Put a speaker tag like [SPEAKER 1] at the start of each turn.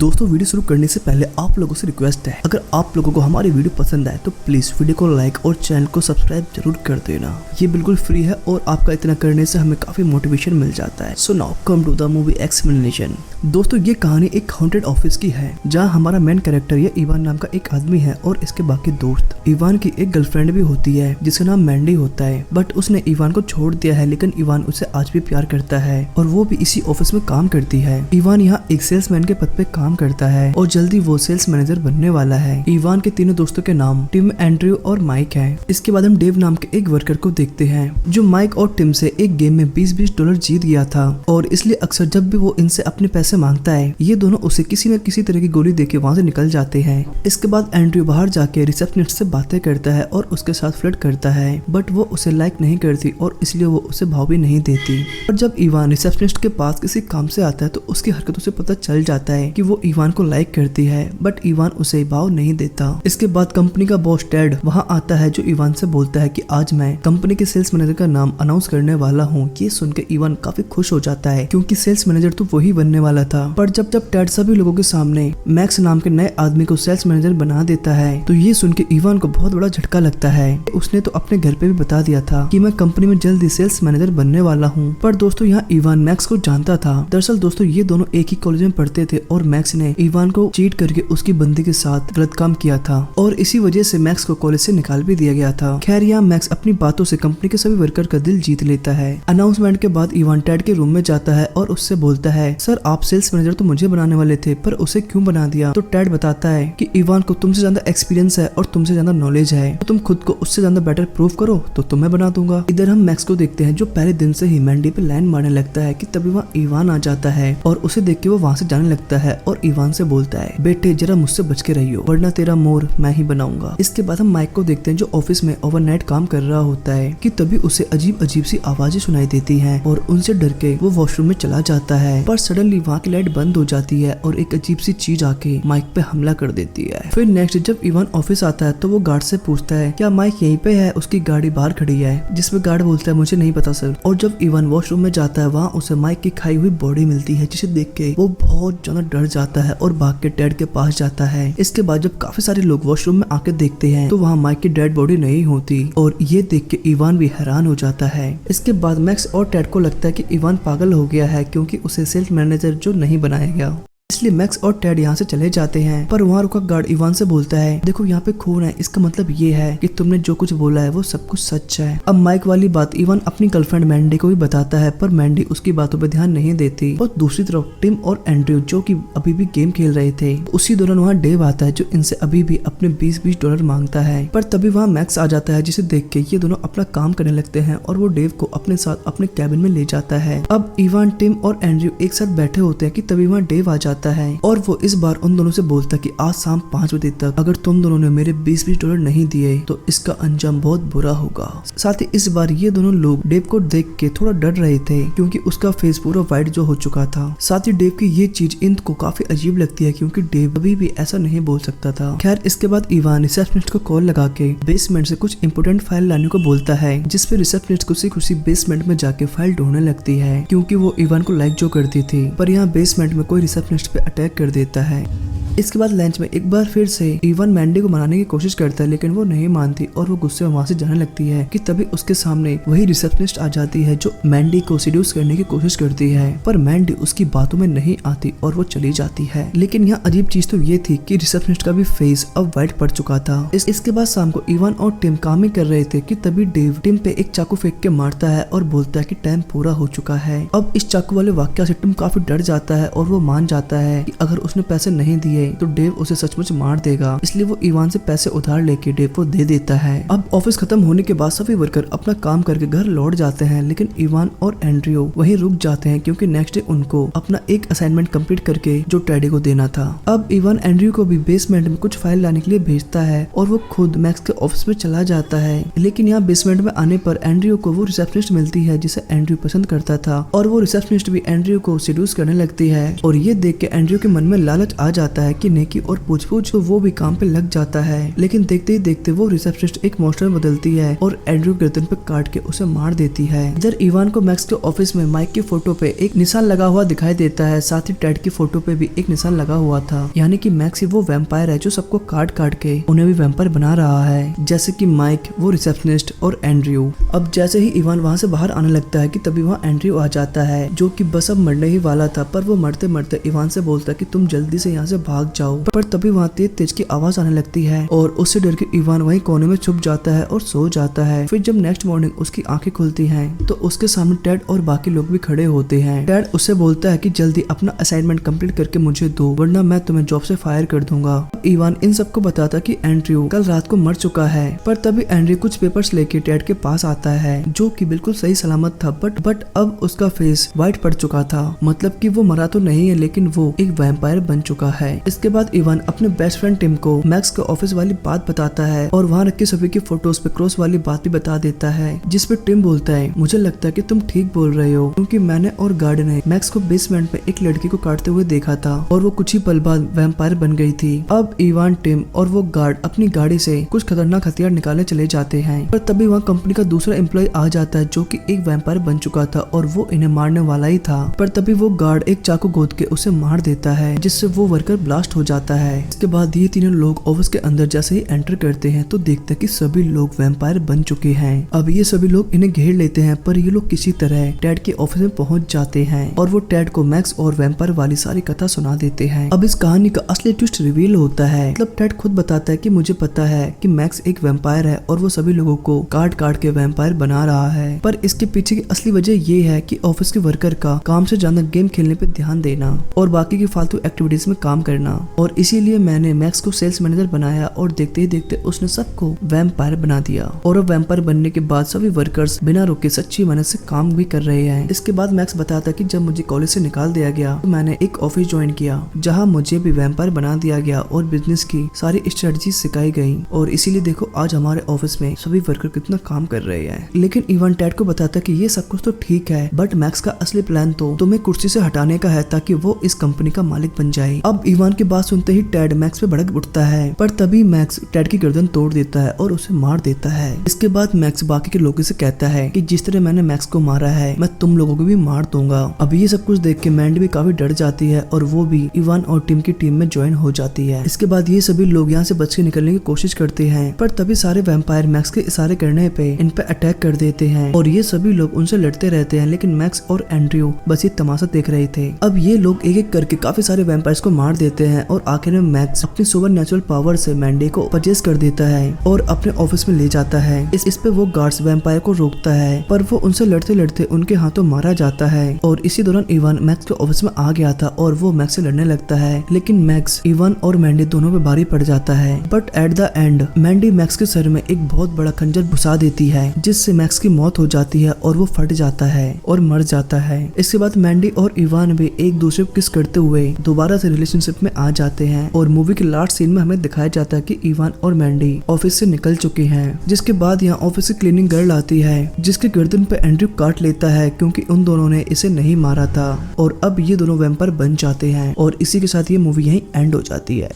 [SPEAKER 1] दोस्तों वीडियो शुरू करने से पहले आप लोगों से रिक्वेस्ट है, अगर आप लोगों को हमारी वीडियो पसंद आए तो प्लीज वीडियो को लाइक और चैनल को सब्सक्राइब जरूर कर देना। ये बिल्कुल फ्री है और आपका इतना करने से हमें काफी मोटिवेशन मिल जाता है। So now come to the movie explanation. दोस्तों ये कहानी एक हॉन्टेड ऑफिस की है जहाँ हमारा मेन कैरेक्टर ये इवान नाम का एक आदमी है और इसके बाकी दोस्त। इवान की एक गर्लफ्रेंड भी होती है जिसका नाम मैंडी होता है, बट उसने इवान को छोड़ दिया है, लेकिन इवान उसे आज भी प्यार करता है और वो भी इसी ऑफिस में काम करती है। इवान यहाँ एक सेल्समैन के पद पे काम करता है और जल्दी वो सेल्स मैनेजर बनने वाला है। इवान के तीनों दोस्तों के नाम टिम, एंड्रयू और माइक हैं। इसके बाद हम डेव नाम के एक वर्कर को देखते हैं जो माइक और टिम से एक गेम में $20 जीत गया था और इसलिए अक्सर जब भी वो इनसे अपने पैसे मांगता है ये दोनों उसे किसी न किसी तरह की गोली देके वहाँ से निकल जाते हैं। इसके बाद एंड्रयू बाहर जाके रिसेप्शनिस्ट से बातें करता है और उसके साथ फ्लर्ट करता है, बट वो उसे लाइक नहीं करती और इसलिए वो उसे भाव भी नहीं देती। और जब इवान रिसेप्शनिस्ट के पास किसी काम से आता है तो उसकी हरकतों से पता चल जाता है कि वो इवान को लाइक करती है, बट इवान उसे भाव नहीं देता। इसके बाद कंपनी का बॉस टेड वहाँ आता है जो इवान से बोलता है कि आज मैं कंपनी के सेल्स मैनेजर का नाम अनाउंस करने वाला हूँ। ये सुन के इवान काफी खुश हो जाता है क्योंकि सेल्स मैनेजर तो वही बनने वाला था। पर जब टेड सभी लोगों के सामने मैक्स नाम के नए आदमी को सेल्स मैनेजर बना देता है तो ये सुन के इवान को बहुत बड़ा झटका लगता है। उसने तो अपने घर पे भी बता दिया था कि मैं कंपनी में जल्दी सेल्स मैनेजर बनने वाला हूँ। पर दोस्तों यहाँ इवान मैक्स को जानता था। दरअसल दोस्तों ये दोनों एक ही कॉलेज में पढ़ते थे और मैक्स ने इवान को चीट करके उसकी बंदी के साथ गलत काम किया था और इसी वजह से मैक्स को कॉलेज से निकाल भी दिया गया था। खैर यहाँ मैक्स अपनी बातों से कंपनी के सभी वर्कर का दिल जीत लेता है। अनाउंसमेंट के बाद इवान टेड के रूम में जाता है और उससे बोलता है, सर आप सेल्स मैनेजर तो मुझे बनाने वाले थे पर उसे क्यों बना दिया? तो टेड बताता है कि इवान को तुमसे ज्यादा एक्सपीरियंस है और तुमसे ज्यादा नॉलेज है, तो तुम खुद को उससे ज्यादा बेटर प्रूव करो तो तुम्हें बना दूंगा। इधर हम मैक्स को देखते हैं जो पहले दिन से ही मैंडी पे लाइन मारने लगता है कि तभी वहाँ इवान आ जाता है और उसे देख के वो वहाँ से जाने लगता है और इवान से बोलता है, बेटे जरा मुझसे बच के रहियो वरना तेरा मोर मैं ही बनाऊंगा। इसके बाद हम माइक को देखते हैं जो ऑफिस में ओवरनाइट काम कर रहा होता है कि तभी उसे अजीब अजीब सी आवाजें सुनाई देती हैं और उनसे डर के वो वॉशरूम में चला जाता है। पर सडनली वहाँ की लाइट बंद हो जाती है और एक अजीब सी चीज आके माइक पे हमला कर देती है। फिर नेक्स्ट जब इवान ऑफिस आता है तो वो गार्ड से पूछता है क्या माइक यहीं पे है? उसकी गाड़ी बाहर खड़ी है, जिसमें गार्ड बोलता है मुझे नहीं पता सर। और जब इवान वॉशरूम में जाता है वहाँ उसे माइक की खाई हुई बॉडी मिलती है जिसे देख के वो बहुत ज्यादा डर जाता है और भाग के टेड के पास जाता है। इसके बाद जब काफी सारे लोग वॉशरूम में आके देखते हैं तो वहाँ माइक की डेड बॉडी नहीं होती और ये देख के इवान भी हैरान हो जाता है। इसके बाद मैक्स और टेड को लगता है कि इवान पागल हो गया है क्योंकि उसे सेल्स मैनेजर जो नहीं बनाया गया, इसलिए मैक्स और टेड यहाँ से चले जाते हैं। पर वहाँ रुका गार्ड इवान से बोलता है, देखो यहाँ पे खून है, इसका मतलब ये है कि तुमने जो कुछ बोला है वो सब कुछ सच है। अब माइक वाली बात इवान अपनी गर्लफ्रेंड मैंडी को भी बताता है पर मैंडी उसकी बातों पे ध्यान नहीं देती। और दूसरी तरफ टिम और एंड्रयू जो कि अभी भी गेम खेल रहे थे, उसी दौरान वहाँ डेव आता है जो इनसे अभी भी अपने $20 मांगता है। पर तभी वहाँ मैक्स आ जाता है जिसे देख के ये दोनों अपना काम करने लगते हैं और वो डेव को अपने साथ अपने कैबिन में ले जाता है। अब इवान, टिम और एंड्रयू एक साथ बैठे होते हैं कि तभी वहाँ डेव आ जाता है और वो इस बार उन दोनों से बोलता कि आज शाम 5 बजे तक अगर तुम दोनों ने मेरे $20 नहीं दिए तो इसका अंजाम बहुत बुरा होगा। साथ ही इस बार ये दोनों लोग डेव को देख के थोड़ा डर रहे थे क्योंकि उसका फेस पूरा व्हाइट जो हो चुका था। साथ ही डेव की ये चीज इन को काफी अजीब लगती है क्योंकि डेव अभी भी ऐसा नहीं बोल सकता था। खैर इसके बाद इवान रिसेप्शनिस्ट को कॉल लगा के बेसमेंट से कुछ इंपोर्टेंट फाइल लाने को बोलता है, जिसपे रिसेप्शनिस्ट खुशी खुशी बेसमेंट में जाके फाइल ढूंढने लगती है क्योंकि वो इवान को लाइक जो करती थी। पर यहाँ बेसमेंट में कोई रिसेप्शनिस्ट पे अटैक कर देता है। इसके बाद लंच में एक बार फिर से इवान मैंडी को मनाने की कोशिश करता है लेकिन वो नहीं मानती और वो गुस्से में वहाँ से जाने लगती है कि तभी उसके सामने वही रिसेप्शनिस्ट आ जाती है जो मैंडी को सीड्यूस करने की कोशिश करती है। पर मैंडी उसकी बातों में नहीं आती और वो चली जाती है। लेकिन यहाँ अजीब चीज तो ये थी कि रिसेप्शनिस्ट का भी फेस अब व्हाइट पड़ चुका था। इसके बाद शाम को इवान और टिम काम ही कर रहे थे कि तभी डेव टिम पे एक चाकू फेंक के मारता है और बोलता है कि टाइम पूरा हो चुका है। अब इस चाकू वाले वाक्य से टिम काफी डर जाता है और वो मान जाता है कि अगर उसने पैसे नहीं दिए तो डेव उसे सचमुच मार देगा, इसलिए वो इवान से पैसे उधार लेके डेव को दे देता है। अब ऑफिस खत्म होने के बाद सभी वर्कर अपना काम करके घर लौट जाते हैं लेकिन इवान और एंड्रयू वहीं रुक जाते हैं क्योंकि नेक्स्ट डे उनको अपना एक असाइनमेंट कंप्लीट करके जो टेडी को देना था। अब इवान एंड्रयू को भी बेसमेंट में कुछ फाइल लाने के लिए भेजता है और वो खुद मैक्स के ऑफिस में चला जाता है। लेकिन यहाँ बेसमेंट में आने पर एंड्रयू को वो रिसेप्शनिस्ट मिलती है जिसे एंड्रयू पसंद करता था और वो रिसेप्शनिस्ट भी एंड्रयू को सीड्यूस करने लगती है और ये देख के एंड्रयू के मन में लालच आ जाता है है कि नेकी और पूछ-पूछ, तो वो भी काम पे लग जाता है। लेकिन देखते ही देखते वो रिसेप्शनिस्ट एक मॉन्स्टर में बदलती है और एंड्रयू गर्दन पे काट के उसे मार देती है। इधर इवान को मैक्स के ऑफिस में माइक की फोटो पे एक निशान लगा हुआ दिखाई देता है, साथ ही टेड की फोटो पे भी एक निशान लगा हुआ था, यानी कि मैक्स ही वो वैम्पायर है जो सबको काट काट के उन्हें भी वैम्पायर बना रहा है, जैसे कि माइक, वो रिसेप्शनिस्ट और एंड्रयू। अब जैसे ही इवान वहाँ से बाहर आने लगता है कि तभी वहाँ एंड्रयू आ जाता है, जो कि बस अब मरने ही वाला था, पर वो मरते मरते इवान से बोलता है कि तुम जल्दी से यहाँ से भाग जाओ। पर तभी वहाँ तेज तेज की आवाज आने लगती है और उससे डर के इवान वहीं कोने में छुप जाता है और सो जाता है। फिर जब नेक्स्ट मॉर्निंग उसकी आंखें खुलती हैं तो उसके सामने टेड और बाकी लोग भी खड़े होते हैं। टेड उससे बोलता है कि जल्दी अपना असाइनमेंट कंप्लीट करके मुझे दो, वरना मैं तुम्हें जॉब से फायर कर दूंगा। इवान इन सबको बताता कि एंड्रयू कल रात को मर चुका है, पर तभी एंड्रयू कुछ पेपर्स लेके टेड के पास आता है, जो कि बिल्कुल सही सलामत था, बट अब उसका फेस व्हाइट पड़ चुका था, मतलब कि वो मरा तो नहीं है लेकिन वो एक वैम्पायर बन चुका है। इसके बाद इवान अपने बेस्ट फ्रेंड टिम को मैक्स के ऑफिस वाली बात बताता है और वहाँ रखे सभी की फोटोज पे क्रॉस वाली बात भी बता देता है, जिसपे टिम बोलता है मुझे लगता है कि तुम ठीक बोल रहे हो, क्योंकि मैंने और गार्ड ने मैक्स को बेसमेंट में एक लड़की को काटते हुए देखा था और वो कुछ ही पल बाद वैम्पायर बन गई थी। अब इवान, टिम और वो गार्ड अपनी गाड़ी से कुछ खतरनाक हथियार निकालने चले जाते हैं, पर तभी वहाँ कंपनी का दूसरा एम्प्लॉय आ जाता है जो कि एक वैम्पायर बन चुका था और वो इन्हें मारने वाला ही था, पर तभी वो गार्ड एक चाकू गोद के उसे मार देता है, जिससे वो वर्कर ब्लास्ट हो जाता है। इसके बाद ये तीनों लोग ऑफिस के अंदर जैसे ही एंटर करते हैं तो देखते हैं कि सभी लोग वैम्पायर बन चुके हैं। अब ये सभी लोग इन्हें घेर लेते हैं, पर ये लोग किसी तरह टेड के ऑफिस में पहुंच जाते हैं और वो टेड को मैक्स और वैम्पायर वाली सारी कथा सुना देते हैं। अब इस कहानी का असली ट्विस्ट रिवील होता है, मतलब टेड खुद बताता है कि मुझे पता है कि मैक्स एक वैम्पायर है और वो सभी लोगों को काट काट के वैम्पायर बना रहा है, पर इसके पीछे की असली वजह ये है कि ऑफिस के वर्कर का काम से ज्यादा गेम खेलने पे ध्यान देना और बाकी की फालतू एक्टिविटीज में काम करना, और इसीलिए मैंने मैक्स को सेल्स मैनेजर बनाया और देखते ही देखते उसने सबको वैम्पायर बना दिया। और अब वैम्पायर बनने के बाद सभी वर्कर्स बिना रुके सच्ची मेहनत से काम भी कर रहे हैं। इसके बाद मैक्स बताता कि जब मुझे कॉलेज से निकाल दिया गया तो मैंने एक ऑफिस ज्वाइन किया जहाँ मुझे भी वैम्पायर बना दिया गया और बिजनेस की सारी स्ट्रेटजी सिखाई गई, और इसीलिए देखो आज हमारे ऑफिस में सभी वर्कर कितना काम कर रहे हैं। लेकिन इवान टेड को बताता कि ये सब कुछ तो ठीक है, बट मैक्स का असली प्लान तो तुम्हें कुर्सी से हटाने का है ताकि वो इस कंपनी का मालिक बन जाए। अब इवान की बात सुनते ही टेड मैक्स पे भड़क उठता है, पर तभी मैक्स टेड की गर्दन तोड़ देता है और उसे मार देता है। इसके बाद मैक्स बाकी के लोगों से कहता है कि जिस तरह मैंने मैक्स को मारा है मैं तुम लोगों को भी मार दूंगा। अब ये सब कुछ देख के मैंडी भी काफी डर जाती है और वो भी इवान और टिम की टीम में ज्वाइन हो जाती है। इसके बाद ये सभी लोग यहाँ से बच के निकलने की कोशिश करते हैं, पर तभी सारे वैम्पायर मैक्स के इशारे करने पे इन पे अटैक कर देते हैं और ये सभी लोग उनसे लड़ते रहते हैं, लेकिन मैक्स और एंड्रयू बस ये तमाशा देख रहे थे। अब ये लोग एक एक करके काफी सारे वैम्पायर्स को मार देते हैं और आखिर में मैक्स अपनी सुपर नेचुरल पावर से मैंडी को परचेज कर देता है और अपने ऑफिस में ले जाता है। इस पे वो गार्ड्स वैम्पायर को रोकता है, पर वो उनसे लड़ते लड़ते उनके हाथों मारा जाता है। और इसी दौरान इवान मैक्स के ऑफिस में आ गया था और वो मैक्स से लड़ने लगता है, लेकिन मैक्स इवान और मैंडी दोनों पे भारी पड़ जाता है। But at the end Mandy Max के सर में एक बहुत बड़ा खंजर घुसा देती है, जिससे मैक्स की मौत हो जाती है और वो फट जाता है और मर जाता है। इसके बाद मैंडी और इवान भी एक दूसरे को किस करते हुए दोबारा से रिलेशनशिप में आ जाते हैं और मूवी के लास्ट सीन में हमें दिखाया जाता है कि इवान और मैंडी ऑफिस से निकल चुके हैं। जिसके बाद यहाँ ऑफिस की क्लीनिंग गर्ल आती है, जिसके गर्दन पे एंड्रयू काट लेता है क्योंकि उन दोनों ने इसे नहीं मारा था, और अब ये दोनों वैम्पायर बन जाते हैं और इसी के साथ ये मूवी यहीं एंड हो जाती है।